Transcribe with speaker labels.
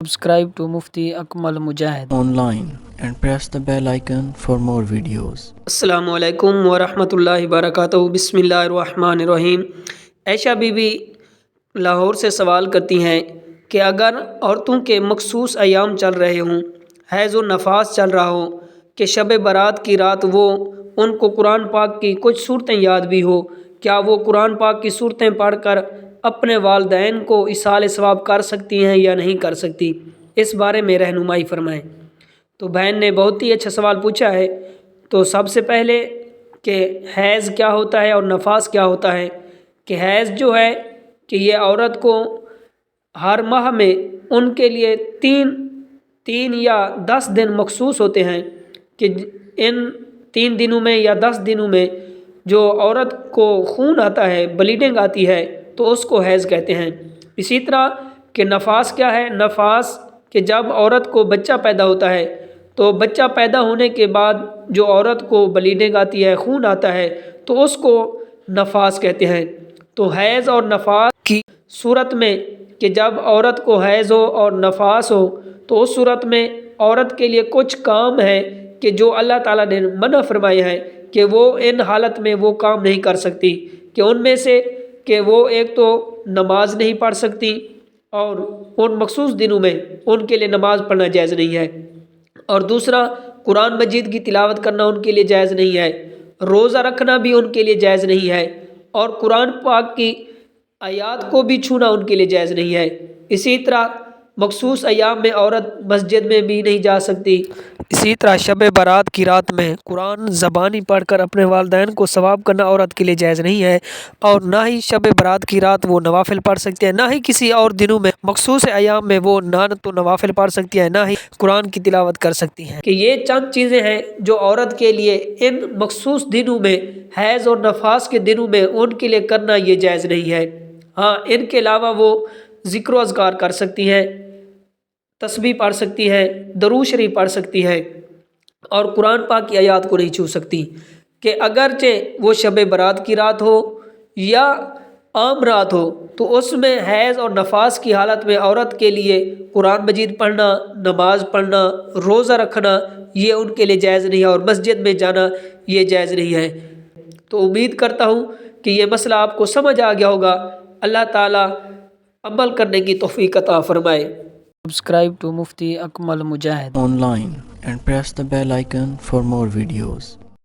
Speaker 1: Subscribe to Mufti Akmal Mujahid
Speaker 2: online and press the bell icon for more videos.
Speaker 1: अस्सलामु अलैकुम व रहमतुल्लाहि व बरकातहू। बिस्मिल्लाहिर रहमानिर रहीम। ऐशा बीबी लाहौर से सवाल करती हैं कि अगर औरतों के मखसूस अयाम चल रहे हों, हैज़ व नफास चल रहा हो, कि शब बारात की रात वो उनको कुरान पाक की कुछ सूरतें याद भी हो, क्या वो कुरान पाक की सूरतें पढ़कर अपने वालिदैन को इसाल सवाब कर सकती हैं या नहीं कर सकती? इस बारे में रहनुमाई फरमाएं। तो बहन ने बहुत ही अच्छा सवाल पूछा है। तो सबसे पहले कि हैज़ क्या होता है और नफास क्या होता है। कि हैज़ जो है कि ये औरत को हर माह में उनके लिए तीन या 10 दिन मखसूस होते हैं कि इन 3 दिनों में या 10 दिनों में जो औरत को खून आता है, ब्लीडिंग आती है, तो उसको हैज़ कहते हैं। इसी तरह कि नफास क्या है। नफास कि जब औरत को बच्चा पैदा होता है, तो बच्चा पैदा होने के बाद जो औरत को ब्लीडिंग आती है, खून आता है, तो उसको नफास कहते हैं। तो हैज़ और नफास की सूरत में कि जब औरत को हैज़ हो और नफास हो, तो उस सूरत में औरत के लिए कुछ काम है कि जो अल्लाह ताला ने मना फरमाया है कि वो इन हालत में वो काम नहीं कर सकती। कि उनमें से कि वो एक तो नमाज नहीं पढ़ सकती, और उन मखसूस दिनों में उनके लिए नमाज पढ़ना जायज़ नहीं है, और दूसरा कुरान मजीद की तिलावत करना उनके लिए जायज़ नहीं है, रोज़ा रखना भी उनके लिए जायज़ नहीं है, और कुरान पाक की आयात को भी छूना उनके लिए जायज़ नहीं है। इसी तरह मखसूस अयाम में औरत मस्जिद में भी नहीं जा सकती। इसी तरह शब बारात की रात में कुरान ज़बानी पढ़कर अपने वालिदैन को सवाब करना औरत के लिए जायज़ नहीं है, और ना ही शब बारात की रात वो नवाफिल पढ़ सकती है, ना ही किसी और दिनों में मखसूस अयाम में वो ना तो नवाफिल पढ़ सकती है, ना ही कुरान की तिलावत कर सकती हैं। कि ये चंद चीज़ें हैं जो औरत के लिए इन मखसूस दिनों में, हैज़ और नफास के दिनों में उनके लिए करना ये जायज़ नहीं है। हाँ, इनके अलावा वो ज़िक्र व अज़कार कर सकती हैं, तस्बीह पढ़ सकती है, दरूद शरीफ पढ़ सकती है, और कुरान पाक की आयत को नहीं छू सकती। कि अगरचे वो शब बारात की रात हो या आम रात हो, तो उसमें हैज़ और नफास की हालत में औरत के लिए कुरान मजीद पढ़ना, नमाज पढ़ना, रोज़ा रखना ये उनके लिए जायज़ नहीं है, और मस्जिद में जाना ये जायज़ नहीं है। तो उम्मीद करता हूँ कि ये मसला आपको समझ आ गया होगा। अल्लाह ताला अमल करने की तौफीक अता फरमाए। Subscribe to Mufti Akmal Mujahid
Speaker 2: Online and press the bell icon for more videos.